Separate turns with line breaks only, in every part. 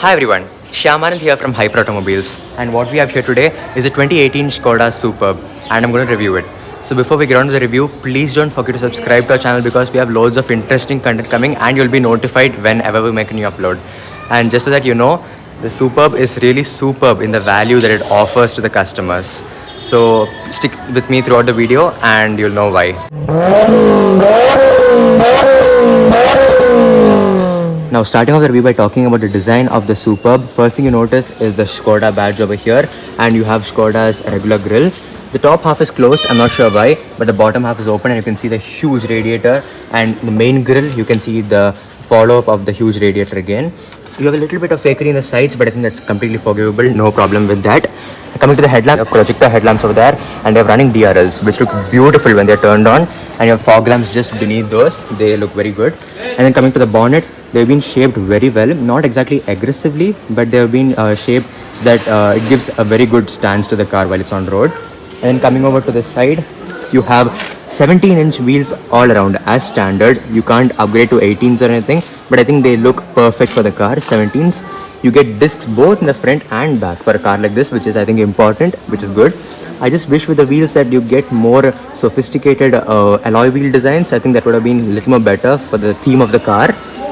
Hi everyone, Shyamanand here from Hyper Automobiles, and what we have here today is a 2018 Skoda Superb, and I'm going to review it. So before we get on to the review, please don't forget to subscribe to our channel because we have loads of interesting content coming and you'll be notified whenever we make a new upload. And just so that you know, the Superb is really superb in the value that it offers to the customers. So stick with me throughout the video and you'll know why. Now starting off the review by talking about the design of the Superb, first thing you notice is the Skoda badge over here, and you have Skoda's regular grille. The top half is closed, I'm not sure why, but the bottom half is open and you can see the huge radiator, and the main grille you can see the follow-up of the huge radiator again. You have a little bit of fakery in the sides, but I think that's completely forgivable, no problem with that. Coming to the headlamp, you have projector headlamps over there, and they're running DRLs, which look beautiful when they're turned on, and you have fog lamps just beneath those, they look very good. And then coming to the bonnet, they've been shaped very well, not exactly aggressively, but they've been shaped so that it gives a very good stance to the car while it's on road. And then coming over to the side, you have 17-inch wheels all around as standard. You can't upgrade to 18s or anything, but I think they look perfect for the car, 17s. You get discs both in the front and back for a car like this, which is I think important, which is good. I just wish with the wheels that you get more sophisticated alloy wheel designs. I think that would have been a little more better for the theme of the car.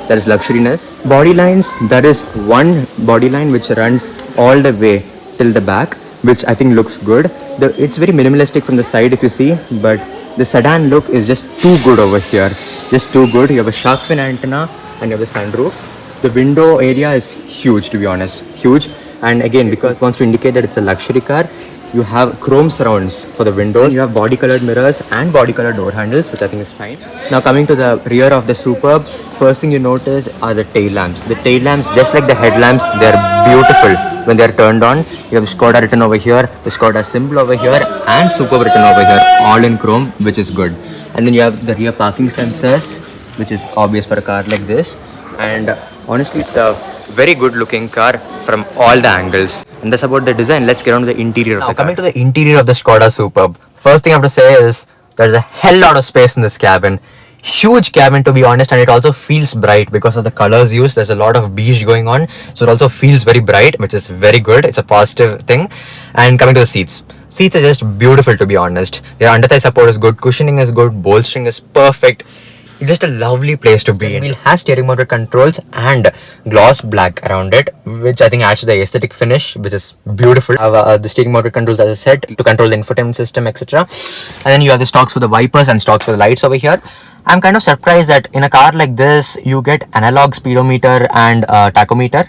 That is luxuriness. Body lines, there is one body line which runs all the way till the back, which I think looks good. It's very minimalistic from the side if you see, but the sedan look is just too good over here. Just too good. You have a shark fin antenna and you have a sunroof. The window area is huge, to be honest. Huge. And again, because it wants to indicate that it's a luxury car, you have chrome surrounds for the windows. You have body colored mirrors and body colored door handles, which I think is fine. Now coming to the rear of the Superb, first thing you notice are the tail lamps. The tail lamps, just like the headlamps, they're beautiful when they're turned on. You have Skoda written over here, the Skoda symbol over here, and Superb written over here, all in chrome, which is good. And then you have the rear parking sensors, which is obvious for a car like this. And honestly, it's a very good looking car from all the angles. And that's about the design. Let's get on to the interior of the car. Coming to the interior of the Skoda Superb, first thing I have to say is there's a hell lot of space in this cabin. Huge cabin, to be honest, and it also feels bright because of the colors used. There's a lot of beige going on, so it also feels very bright, which is very good. It's a positive thing. And coming to the seats, seats are just beautiful, to be honest. Their under thigh support is good, cushioning is good, bolstering is perfect. It's just a lovely place to be in. It has steering motor controls and gloss black around it, which I think adds to the aesthetic finish, which is beautiful. The steering motor controls, as I said, to control the infotainment system, etc. And then you have the stocks for the wipers and stocks for the lights over here. I'm kind of surprised that in a car like this, you get analog speedometer and tachometer.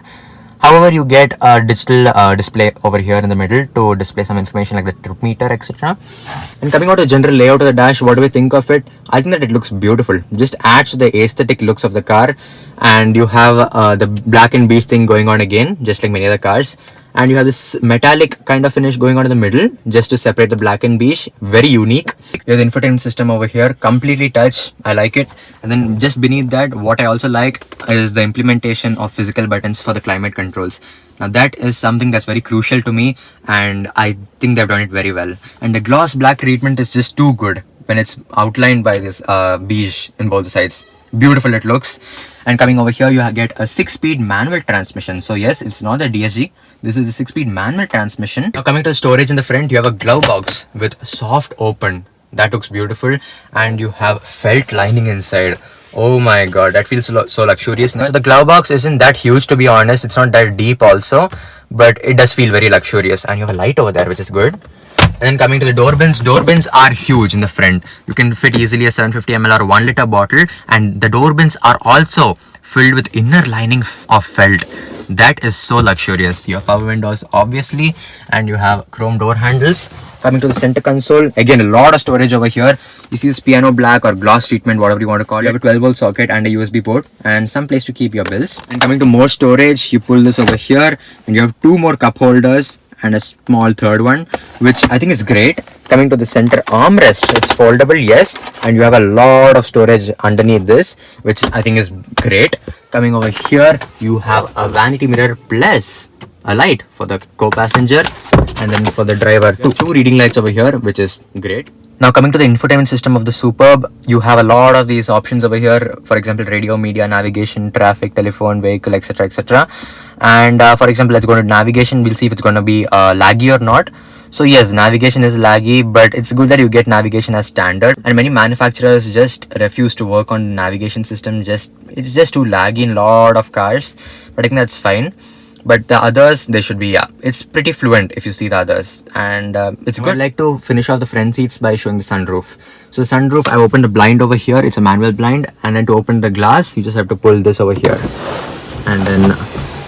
However, you get a digital display over here in the middle to display some information like the trip meter, etc. And coming out to the general layout of the dash, what do we think of it? I think that it looks beautiful. Just adds to the aesthetic looks of the car. And you have the black and beige thing going on again, just like many other cars. And you have this metallic kind of finish going on in the middle, just to separate the black and beige. Very unique. You have the infotainment system over here, completely touch. I like it. And then just beneath that, what I also like is the implementation of physical buttons for the climate controls. Now that is something that's very crucial to me, and I think they've done it very well. And the gloss black treatment is just too good when it's outlined by this beige in both sides. Beautiful it looks. And coming over here, you get a 6-speed manual transmission. So yes, it's not a DSG. This is a 6-speed manual transmission. Now coming to the storage in the front, you have a glove box with soft open. That looks beautiful. And you have felt lining inside. Oh my god, that feels so luxurious. Now, so the glove box isn't that huge, to be honest. It's not that deep also, but it does feel very luxurious. And you have a light over there, which is good. And then coming to the door bins are huge in the front. You can fit easily a 750 ml or 1 liter bottle, and the door bins are also filled with inner lining of felt. That is so luxurious. You have power windows obviously, and you have chrome door handles. Coming to the center console, again a lot of storage over here. You see this piano black or gloss treatment, whatever you want to call it. You have a 12-volt socket and a USB port and some place to keep your bills. And coming to more storage, you pull this over here and you have 2 more cup holders and a small third one, which I think is great. Coming to the center armrest, it's foldable, yes, and you have a lot of storage underneath this, which I think is great. Coming over here, you have a vanity mirror plus a light for the co-passenger, and then for the driver, two reading lights over here, which is great. Now coming to the infotainment system of the Superb, you have a lot of these options over here. For example, radio, media, navigation, traffic, telephone, vehicle, etc, etc. And for example, let's go to navigation. We'll see if it's going to be laggy or not. So yes, navigation is laggy, but it's good that you get navigation as standard. And many manufacturers just refuse to work on navigation system. It's just too laggy in a lot of cars. But I think that's fine. But the others, they should be, yeah, it's pretty fluent if you see the others. And it's good. I'd like to finish off the front seats by showing the sunroof. So the sunroof, I've opened the blind over here. It's a manual blind. And then to open the glass, you just have to pull this over here. And then,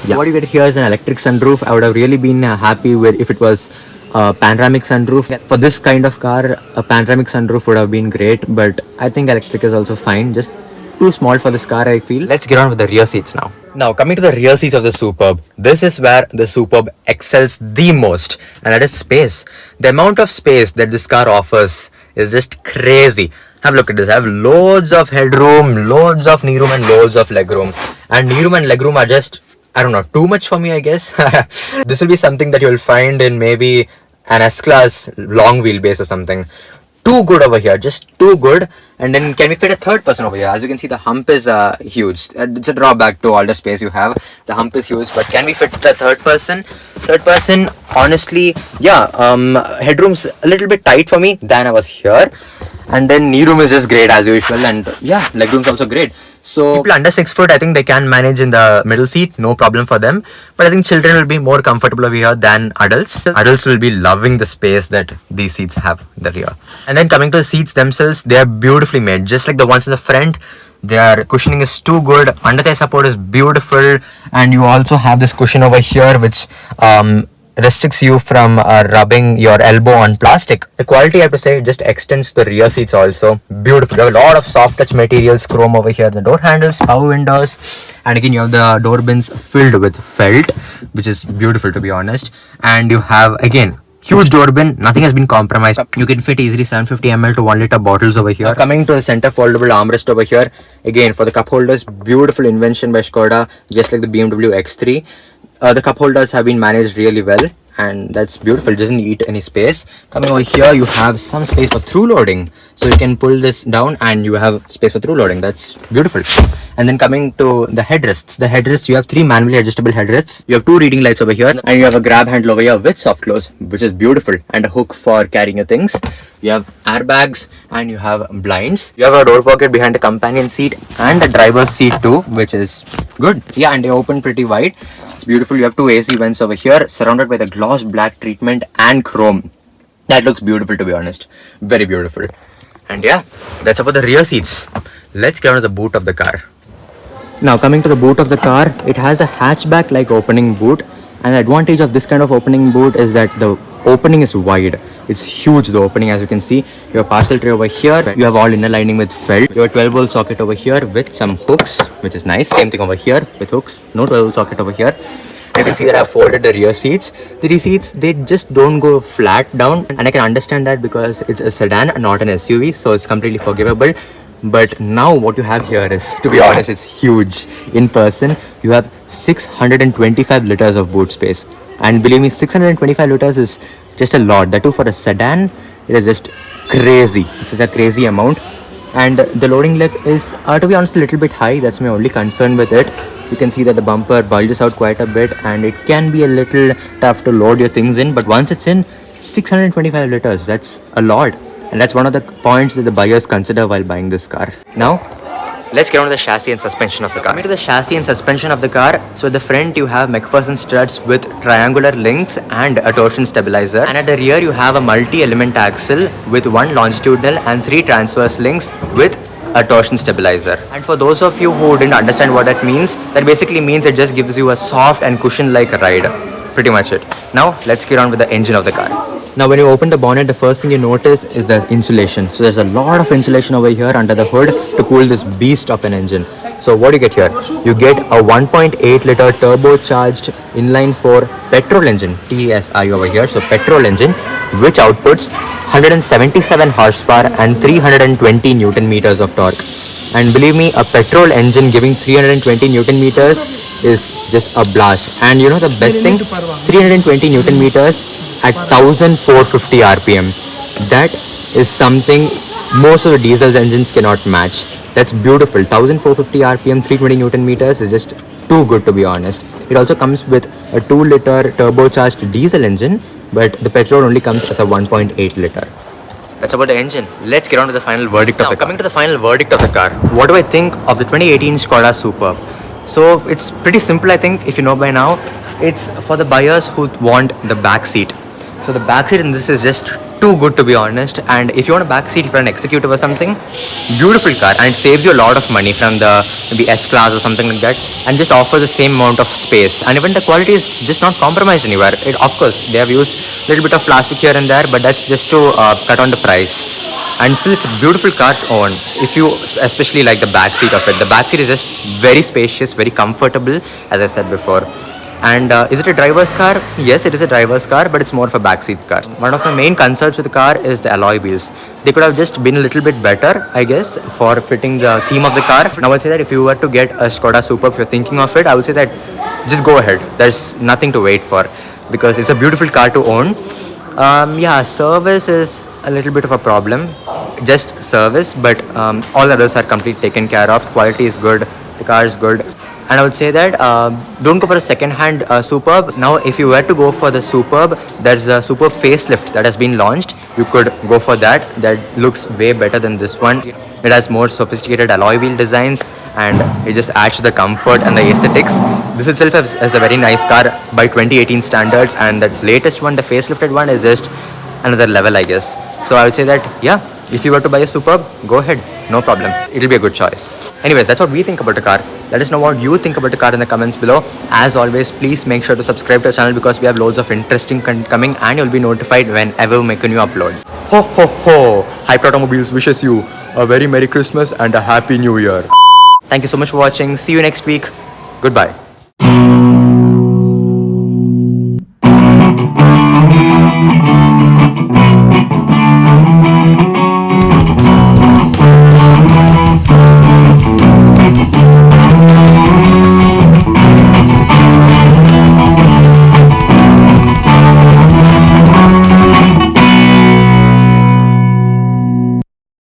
yeah. What you get here is an electric sunroof. I would have really been happy with if it was a panoramic sunroof. For this kind of car, a panoramic sunroof would have been great. But I think electric is also fine. Just too small for this car, I feel. Let's get on with the rear seats now. Now coming to the rear seats of the Superb, this is where the Superb excels the most, and that is space. The amount of space that this car offers is just crazy. Have a look at this. I have loads of headroom, loads of knee room and loads of legroom. And knee room and legroom are just, I don't know, too much for me, I guess. This will be something that you'll find in maybe an S-Class long wheelbase or something. Too good over here, just too good. And then can we fit a third person over here? As you can see, the hump is huge. It's a drawback to all the space you have. The hump is huge, but can we fit a third person? Third person, honestly, yeah, headroom's a little bit tight for me than I was here. And then knee room is just great as usual, and yeah, legroom's also great. So people under 6 foot, I think they can manage in the middle seat, no problem for them. But I think children will be more comfortable over here than adults. Adults will be loving the space that these seats have in the rear. And then coming to the seats themselves, they are beautifully made, just like the ones in the front. Their cushioning is too good. Under thigh support is beautiful, and you also have this cushion over here, which restricts you from rubbing your elbow on plastic. The quality, I have to say, just extends to the rear seats also. Beautiful. You have a lot of soft touch materials, chrome over here, the door handles, power windows, and again you have the door bins filled with felt, which is beautiful to be honest. And you have again huge door bin, nothing has been compromised. You can fit easily 750 ml to 1 liter bottles over here. Coming to the center foldable armrest over here, again for the cup holders, beautiful invention by Skoda, just like the BMW X3. The cup holders have been managed really well, and that's beautiful. It doesn't eat any space. Coming over here, you have some space for through loading, so you can pull this down and you have space for through loading. That's beautiful. And then coming to the headrests, you have 3 manually adjustable headrests. You have 2 reading lights over here, and you have a grab handle over here with soft close, which is beautiful, and a hook for carrying your things. You have airbags and you have blinds. You have a door pocket behind the companion seat and the driver's seat too, which is good. Yeah, and they open pretty wide. It's beautiful. You have 2 AC vents over here, surrounded by the gloss black treatment and chrome. That looks beautiful, to be honest. Very beautiful. And yeah, that's about the rear seats. Let's get on to the boot of the car. Now coming to the boot of the car, it has a hatchback like opening boot, and the advantage of this kind of opening boot is that the opening is wide. It's huge, the opening, as you can see. You have parcel tray over here. You have all inner lining with felt. You have a 12-volt socket over here with some hooks, which is nice. Same thing over here with hooks. No 12-volt socket over here. You can see that I've folded the rear seats. The rear seats, they just don't go flat down, and I can understand that because it's a sedan and not an SUV, so it's completely forgivable. But now what you have here is, to be honest, it's huge. In person, you have 625 liters of boot space. And believe me, 625 liters is just a lot. That too for a sedan, it is just crazy. It's such a crazy amount. And the loading lip is, to be honest, a little bit high. That's my only concern with it. You can see that the bumper bulges out quite a bit, and it can be a little tough to load your things in. But once it's in, 625 liters, that's a lot. And that's one of the points that the buyers consider while buying this car. Now, let's get on to the chassis and suspension of the car. Coming to the chassis and suspension of the car, so at the front you have McPherson struts with triangular links and a torsion stabilizer. And at the rear you have a multi-element axle with 1 longitudinal and 3 transverse links with a torsion stabilizer. And for those of you who didn't understand what that basically means it just gives you a soft and cushion-like ride. Pretty much it. Now, let's get on with the engine of the car. Now when you open the bonnet, the first thing you notice is the insulation. So there's a lot of insulation over here under the hood to cool this beast of an engine. So what do you get here? You get a 1.8 liter turbocharged inline-4 petrol engine, TSI over here. So petrol engine, which outputs 177 horsepower and 320 Newton meters of torque. And believe me, a petrol engine giving 320 Newton meters is just a blast. And you know the best thing? 320 Newton meters at 1450 RPM. That is something most of the diesel engines cannot match. That's beautiful. 1450 RPM, 320 Newton meters is just too good to be honest. It also comes with a 2-liter turbocharged diesel engine, but the petrol only comes as a 1.8 liter. That's about the engine. Let's get on to the final verdict of the car. Coming to the final verdict of the car, what do I think of the 2018 Skoda Superb? So it's pretty simple, I think, if you know by now. It's for the buyers who want the back seat. So the back seat in this is just too good to be honest. And if you want a back seat, if you're an executive or something, beautiful car, and it saves you a lot of money from the maybe S-Class or something like that, and just offers the same amount of space. And even the quality is just not compromised anywhere. Of course, they have used a little bit of plastic here and there, but that's just to cut on the price. And still, it's a beautiful car to own. If you especially like the back seat of it, the back seat is just very spacious, very comfortable, as I said before. And is it a driver's car? Yes, it is a driver's car, but it's more of a backseat car. One of my main concerns with the car is the alloy wheels. They could have just been a little bit better, I guess, for fitting the theme of the car. Now, I would say that if you were to get a Skoda Superb, if you're thinking of it, I would say that just go ahead. There's nothing to wait for because it's a beautiful car to own. Yeah, service is a little bit of a problem. Just service, but all others are completely taken care of. Quality is good. The car is good. And I would say that don't go for a second-hand Superb. Now, if you were to go for the Superb, there's a Superb facelift that has been launched. You could go for that. That looks way better than this one. It has more sophisticated alloy wheel designs, and it just adds to the comfort and the aesthetics. This itself is a very nice car by 2018 standards, and the latest one, the facelifted one, is just another level, I guess. So I would say that, yeah, if you were to buy a Superb, go ahead, no problem. It'll be a good choice. Anyways, that's what we think about the car. Let us know what you think about the car in the comments below. As always, please make sure to subscribe to our channel because we have loads of interesting content coming and you'll be notified whenever we make a new upload. Ho ho ho! Hype Automobiles wishes you a very Merry Christmas and a Happy New Year. Thank you so much for watching. See you next week. Goodbye.